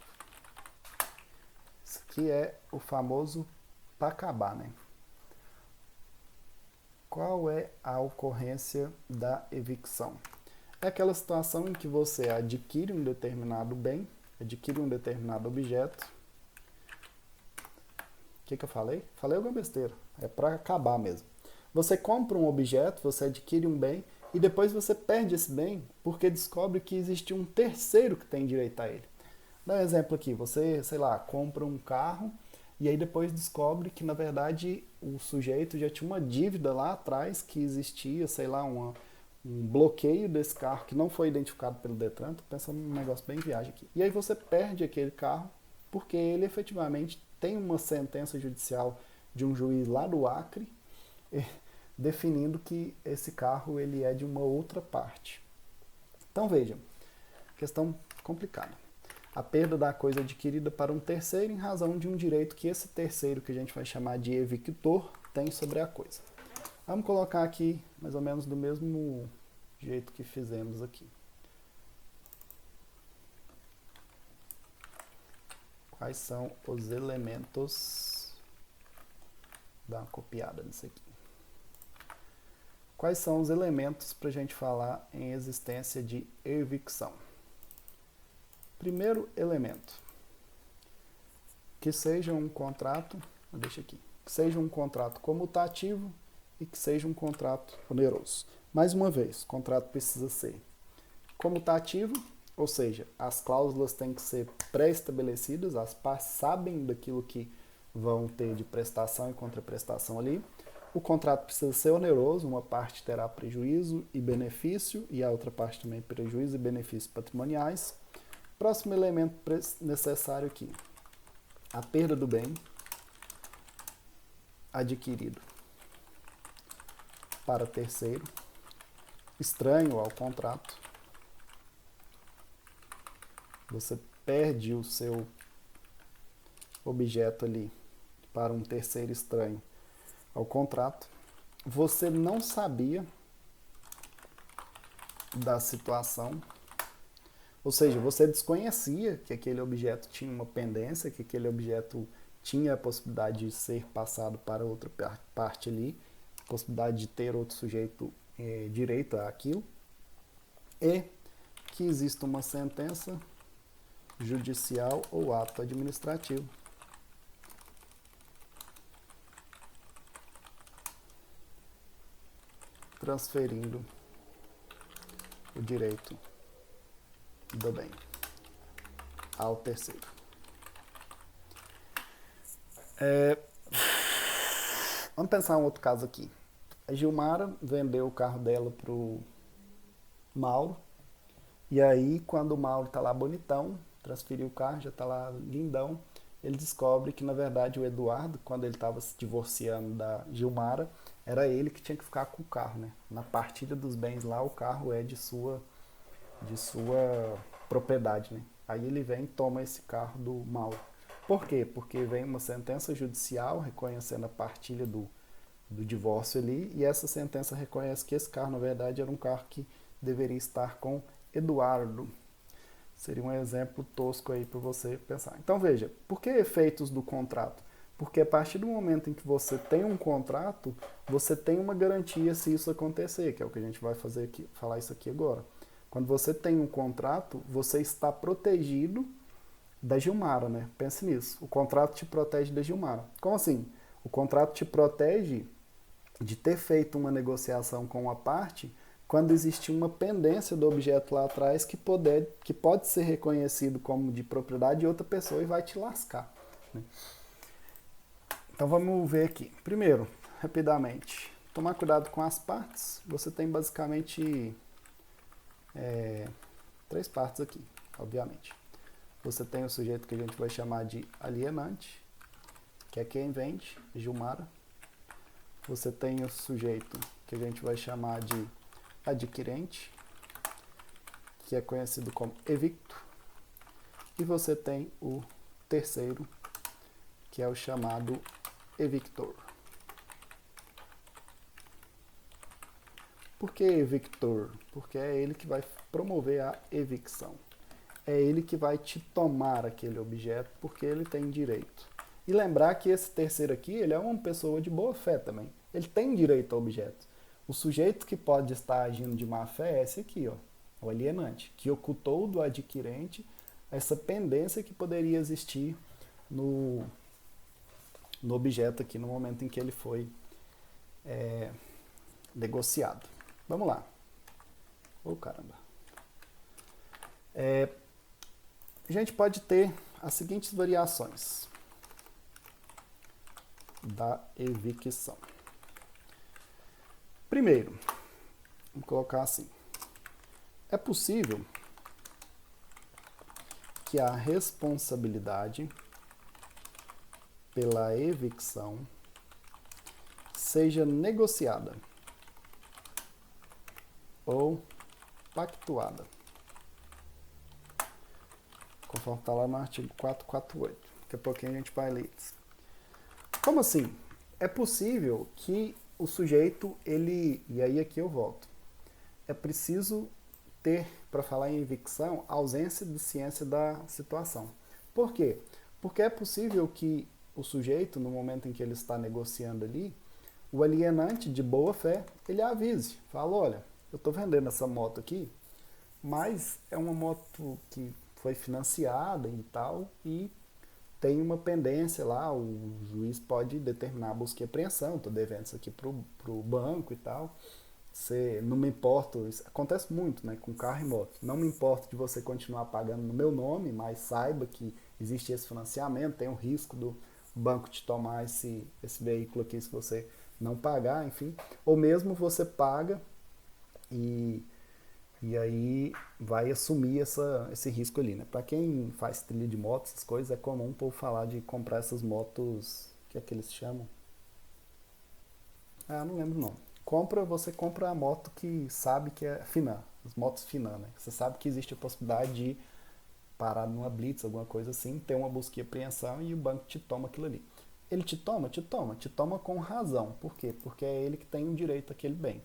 Isso aqui é o famoso para acabar, né? Qual é a ocorrência da evicção? É aquela situação em que você adquire um determinado bem, adquire um determinado objeto. O que eu falei? Falei alguma besteira. É para acabar mesmo. Você compra um objeto, você adquire um bem e depois você perde esse bem porque descobre que existe um terceiro que tem direito a ele. Dá um exemplo aqui, você, sei lá, compra um carro e aí depois descobre que na verdade o sujeito já tinha uma dívida lá atrás que existia, sei lá, um bloqueio desse carro que não foi identificado pelo Detran. Tô pensando num negócio bem viagem aqui. E aí você perde aquele carro porque ele efetivamente tem uma sentença judicial de um juiz lá do Acre definindo que esse carro ele é de uma outra parte. Então veja, questão complicada. A perda da coisa adquirida para um terceiro em razão de um direito que esse terceiro, que a gente vai chamar de evictor, tem sobre a coisa. Vamos colocar aqui mais ou menos do mesmo jeito que fizemos aqui. Quais são os elementos? Dá uma copiada nisso aqui. Quais são os elementos para a gente falar em existência de evicção? Primeiro elemento, que seja um contrato, deixa aqui, que seja um contrato comutativo e que seja um contrato oneroso. Mais uma vez, o contrato precisa ser comutativo, ou seja, as cláusulas têm que ser pré-estabelecidas, as partes sabem daquilo que vão ter de prestação e contraprestação ali. O contrato precisa ser oneroso, uma parte terá prejuízo e benefício, e a outra parte também prejuízo e benefícios patrimoniais. Próximo elemento necessário aqui, a perda do bem adquirido para terceiro, estranho ao contrato. Você perde o seu objeto ali para um terceiro estranho ao contrato. Você não sabia da situação. Ou seja, você desconhecia que aquele objeto tinha uma pendência, que aquele objeto tinha a possibilidade de ser passado para outra parte ali, possibilidade de ter outro sujeito direito àquilo, e que exista uma sentença judicial ou ato administrativo transferindo o direito do bem ao terceiro. Vamos pensar um outro caso aqui. A Gilmara vendeu o carro dela pro Mauro, e aí quando o Mauro tá lá bonitão, transferiu o carro, já tá lá lindão, ele descobre que na verdade o Eduardo, quando ele estava se divorciando da Gilmara, era ele que tinha que ficar com o carro, né? Na partilha dos bens lá, o carro é de sua propriedade, né? Aí ele vem e toma esse carro do Mauro. Por quê? Porque vem uma sentença judicial reconhecendo a partilha do divórcio ali, e essa sentença reconhece que esse carro, na verdade, era um carro que deveria estar com Eduardo. Seria um exemplo tosco aí para você pensar. Então veja, por que efeitos do contrato? Porque a partir do momento em que você tem um contrato, você tem uma garantia se isso acontecer, que é o que a gente vai fazer aqui, falar isso aqui agora. Quando você tem um contrato, você está protegido da Gilmara, né? Pense nisso. O contrato te protege da Gilmara. Como assim? O contrato te protege de ter feito uma negociação com uma parte quando existe uma pendência do objeto lá atrás que pode ser reconhecido como de propriedade de outra pessoa e vai te lascar, né? Então vamos ver aqui. Primeiro, rapidamente, tomar cuidado com as partes. Você tem basicamente três partes aqui, obviamente. Você tem o sujeito que a gente vai chamar de alienante, que é quem vende, Gilmara. Você tem o sujeito que a gente vai chamar de adquirente, que é conhecido como evicto. E você tem o terceiro, que é o chamado evictor. Por que evictor? Porque é ele que vai promover a evicção. É ele que vai te tomar aquele objeto porque ele tem direito. E lembrar que esse terceiro aqui, ele é uma pessoa de boa fé também. Ele tem direito ao objeto. O sujeito que pode estar agindo de má fé é esse aqui, ó, o alienante, que ocultou do adquirente essa pendência que poderia existir no objeto aqui no momento em que ele foi negociado. Vamos lá. Oh, caramba. A gente pode ter as seguintes variações da evicção. Primeiro, vamos colocar assim. É possível que a responsabilidade pela evicção seja negociada ou pactuada, conforme está lá no artigo 448. Daqui a pouquinho a gente vai ler isso. Como assim? É possível que o sujeito, e aí aqui eu volto, é preciso ter, para falar em evicção, ausência de ciência da situação. Por quê? Porque é possível que o sujeito, no momento em que ele está negociando ali, o alienante de boa fé, ele avise, fala, olha, eu estou vendendo essa moto aqui, mas é uma moto que foi financiada e tal, e tem uma pendência lá, o juiz pode determinar a busca e apreensão, estou devendo isso aqui para o banco e tal, não me importo, isso acontece muito, né, com carro e moto, não me importo de você continuar pagando no meu nome, mas saiba que existe esse financiamento, tem o risco do banco te tomar esse veículo aqui se você não pagar, enfim, ou mesmo você paga e aí vai assumir esse risco ali, né? Para quem faz trilha de moto, essas coisas, é comum o povo falar de comprar essas motos, que é que eles chamam? Ah, não lembro o nome. Você compra a moto que sabe que é Finan, as motos Finan, né? Você sabe que existe a possibilidade de parar numa blitz, alguma coisa assim, ter uma busca e apreensão e o banco te toma aquilo ali. Ele te toma? Te toma com razão. Por quê? Porque é ele que tem o direito àquele bem.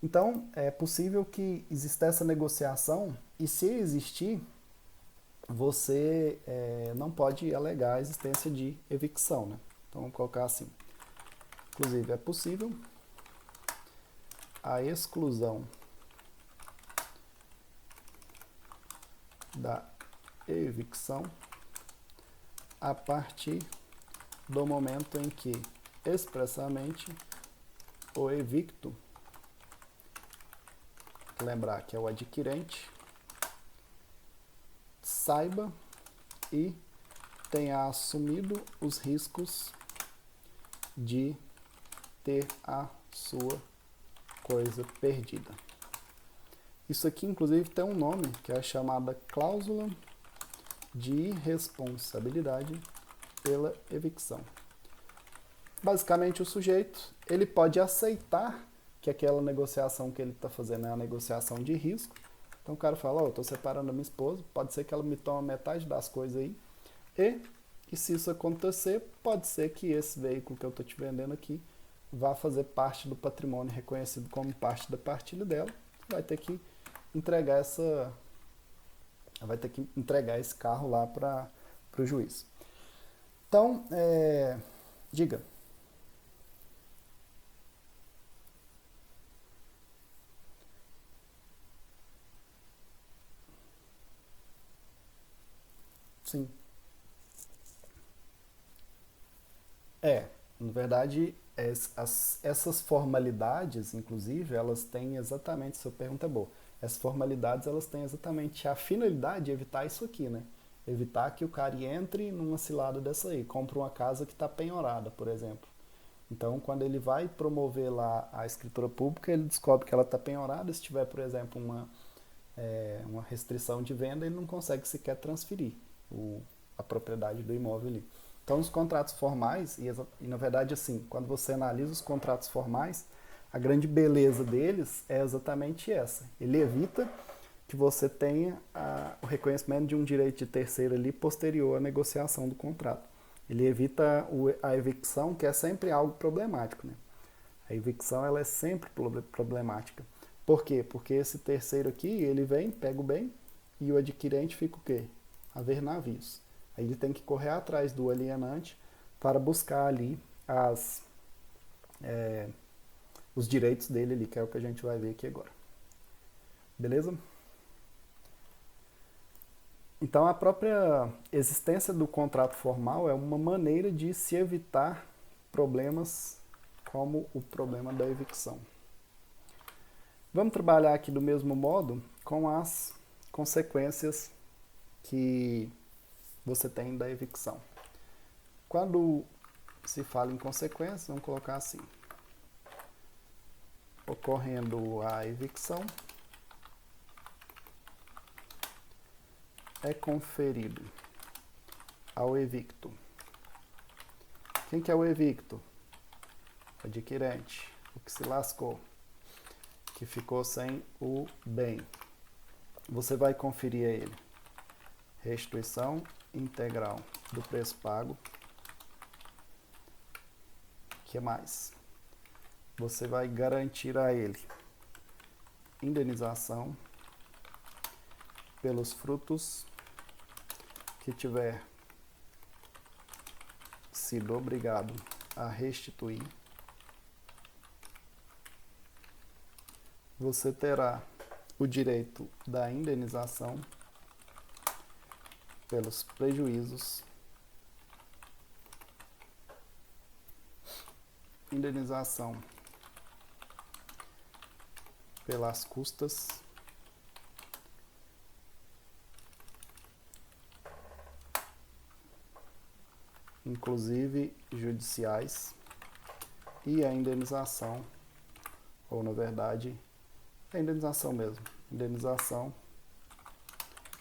Então, é possível que exista essa negociação e, se existir, você não pode alegar a existência de evicção, né? Então, vamos colocar assim. Inclusive, é possível a exclusão da evicção a partir do momento em que expressamente o evicto, lembrar que é o adquirente, saiba e tenha assumido os riscos de ter a sua coisa perdida. Isso aqui, inclusive, tem um nome, que é a chamada cláusula de irresponsabilidade pela evicção. Basicamente, o sujeito ele pode aceitar que aquela negociação que ele está fazendo é uma negociação de risco. Então o cara fala, eu estou separando a minha esposa, pode ser que ela me tome metade das coisas aí. E se isso acontecer, pode ser que esse veículo que eu estou te vendendo aqui vá fazer parte do patrimônio reconhecido como parte da partilha dela. Vai ter que entregar esse carro lá para o juiz. Então, diga. Sim. Na verdade, essas formalidades, inclusive, elas têm exatamente, sua pergunta é boa, essas formalidades elas têm exatamente a finalidade de evitar isso aqui, né? Evitar que o cara entre numa cilada dessa aí, compra uma casa que está penhorada, por exemplo. Então, quando ele vai promover lá a escritura pública, ele descobre que ela está penhorada. Se tiver, por exemplo, uma restrição de venda, ele não consegue sequer transferir a propriedade do imóvel ali. Então, os contratos formais, e na verdade, assim, quando você analisa os contratos formais, a grande beleza deles é exatamente essa. Ele evita que você tenha o reconhecimento de um direito de terceiro ali posterior à negociação do contrato. Ele evita a evicção, que é sempre algo problemático, né? A evicção ela é sempre problemática. Por quê? Porque esse terceiro aqui, ele vem, pega o bem, e o adquirente fica o quê? A ver navios. Aí ele tem que correr atrás do alienante para buscar ali os direitos dele ali, que é o que a gente vai ver aqui agora. Beleza? Então, a própria existência do contrato formal é uma maneira de se evitar problemas como o problema da evicção. Vamos trabalhar aqui do mesmo modo com as consequências que você tem da evicção. Quando se fala em consequências, vamos colocar assim: ocorrendo a evicção, é conferido ao evicto. Quem que é o evicto? O adquirente, o que se lascou, que ficou sem o bem. Você vai conferir a ele restituição integral do preço pago. O que mais? Você vai garantir a ele indenização pelos frutos que tiver sido obrigado a restituir. Você terá o direito da indenização pelos prejuízos, indenização pelas custas, inclusive judiciais, e a indenização, ou na verdade, a indenização mesmo, indenização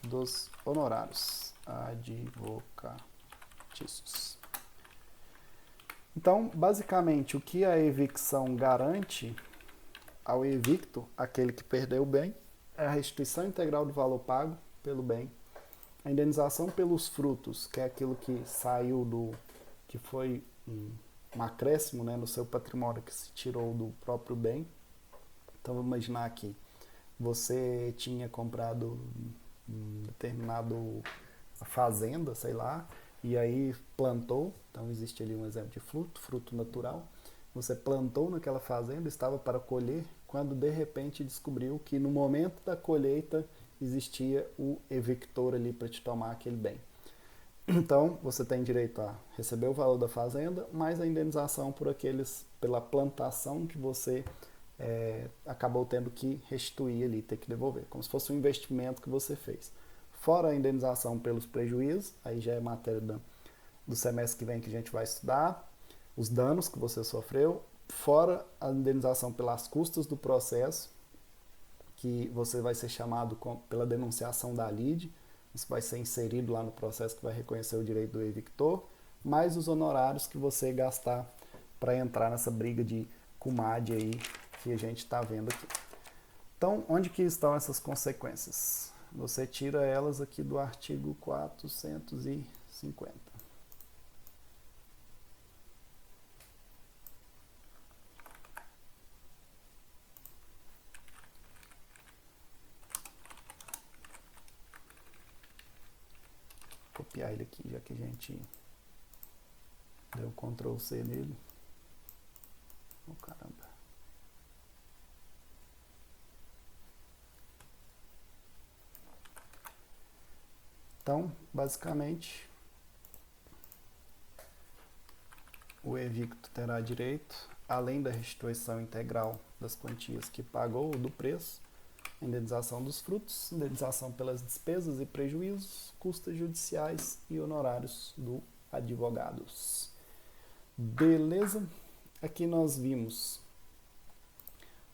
dos honorários advocatícios. Então, basicamente, o que a evicção garante ao evicto, aquele que perdeu o bem, é a restituição integral do valor pago pelo bem, a indenização pelos frutos, que é aquilo que saiu que foi um acréscimo, né, no seu patrimônio que se tirou do próprio bem, Então vamos imaginar que você tinha comprado um determinado fazenda, sei lá, e aí plantou, então existe ali um exemplo de fruto natural. Você plantou naquela fazenda, estava para colher, quando de repente descobriu que no momento da colheita existia o evictor ali para te tomar aquele bem. Então, você tem direito a receber o valor da fazenda, mais a indenização pela plantação que você acabou tendo que restituir ali, ter que devolver, como se fosse um investimento que você fez. Fora a indenização pelos prejuízos, aí já é matéria do semestre que vem que a gente vai estudar, os danos que você sofreu, fora a indenização pelas custas do processo, que você vai ser chamado pela denunciação da lide, isso vai ser inserido lá no processo que vai reconhecer o direito do evictor, mais os honorários que você gastar para entrar nessa briga de comadre aí que a gente está vendo aqui. Então, onde que estão essas consequências? Você tira elas aqui do artigo 450. Vou copiar ele aqui, já que a gente deu Ctrl C nele. Oh, caramba. Então, basicamente, o evicto terá direito, além da restituição integral das quantias que pagou ou do preço, indenização dos frutos, indenização pelas despesas e prejuízos, custas judiciais e honorários do advogados. Beleza? Aqui nós vimos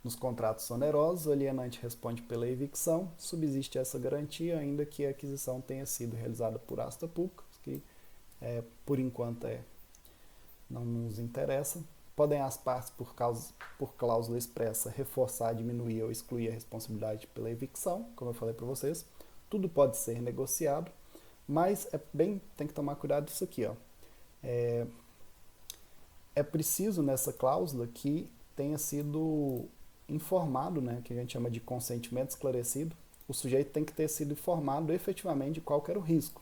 nos contratos onerosos, o alienante responde pela evicção, subsiste essa garantia, ainda que a aquisição tenha sido realizada por asta pública, que por enquanto não nos interessa. Podem as partes, por cláusula expressa, reforçar, diminuir ou excluir a responsabilidade pela evicção, como eu falei para vocês. Tudo pode ser negociado, mas tem que tomar cuidado disso aqui. Ó. É preciso nessa cláusula que tenha sido informado, né, que a gente chama de consentimento esclarecido. O sujeito tem que ter sido informado efetivamente de qual que era o risco.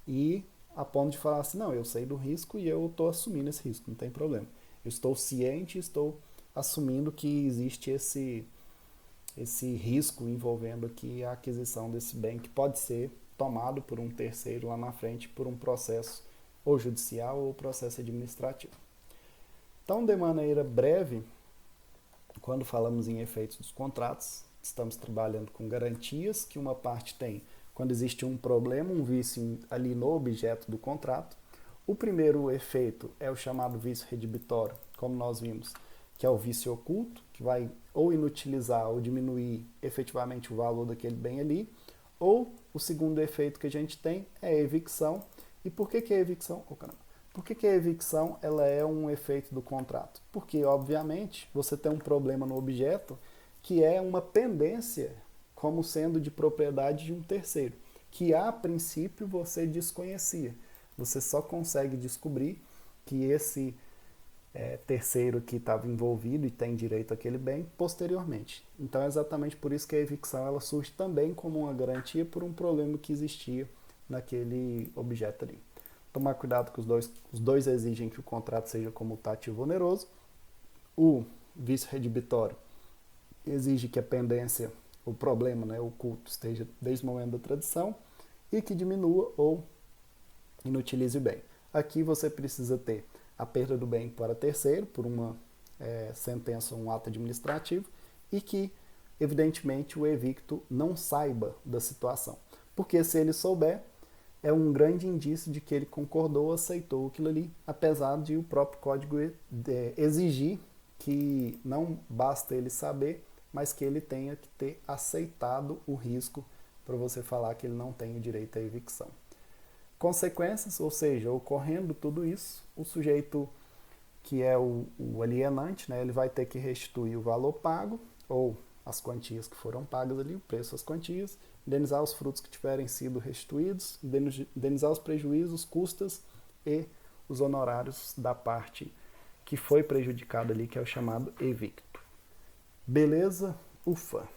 E a ponto de falar assim, não, eu sei do risco e eu estou assumindo esse risco, não tem problema. Eu estou ciente, estou assumindo que existe esse risco envolvendo aqui a aquisição desse bem que pode ser tomado por um terceiro lá na frente por um processo ou judicial ou processo administrativo. Então, de maneira breve, quando falamos em efeitos dos contratos, estamos trabalhando com garantias que uma parte tem quando existe um problema, um vício ali no objeto do contrato. O primeiro efeito é o chamado vício redibitório, como nós vimos, que é o vício oculto, que vai ou inutilizar ou diminuir efetivamente o valor daquele bem ali, ou o segundo efeito que a gente tem é a evicção. E por que a evicção? Por que a evicção ela é um efeito do contrato? Porque, obviamente, você tem um problema no objeto que é uma pendência como sendo de propriedade de um terceiro, que a princípio você desconhecia. Você só consegue descobrir que esse terceiro que estava envolvido e tem direito àquele bem posteriormente. Então é exatamente por isso que a evicção ela surge também como uma garantia por um problema que existia naquele objeto ali. Tomar cuidado que os dois exigem que o contrato seja comutativo ou oneroso. O vício redibitório exige que a pendência, o problema, né, oculto, esteja desde o momento da tradição e que diminua ou inutilize o bem. Aqui você precisa ter a perda do bem para terceiro, por uma sentença ou um ato administrativo, e que, evidentemente, o evicto não saiba da situação. Porque se ele souber, é um grande indício de que ele concordou, aceitou aquilo ali, apesar de o próprio código exigir que não basta ele saber, mas que ele tenha que ter aceitado o risco para você falar que ele não tem o direito à evicção. Consequências, ou seja, ocorrendo tudo isso, o sujeito que é o alienante, né, ele vai ter que restituir o valor pago, ou as quantias que foram pagas ali, o preço das quantias, indenizar os frutos que tiverem sido restituídos, indenizar os prejuízos, custas e os honorários da parte que foi prejudicada ali, que é o chamado evicto. Beleza? Ufa!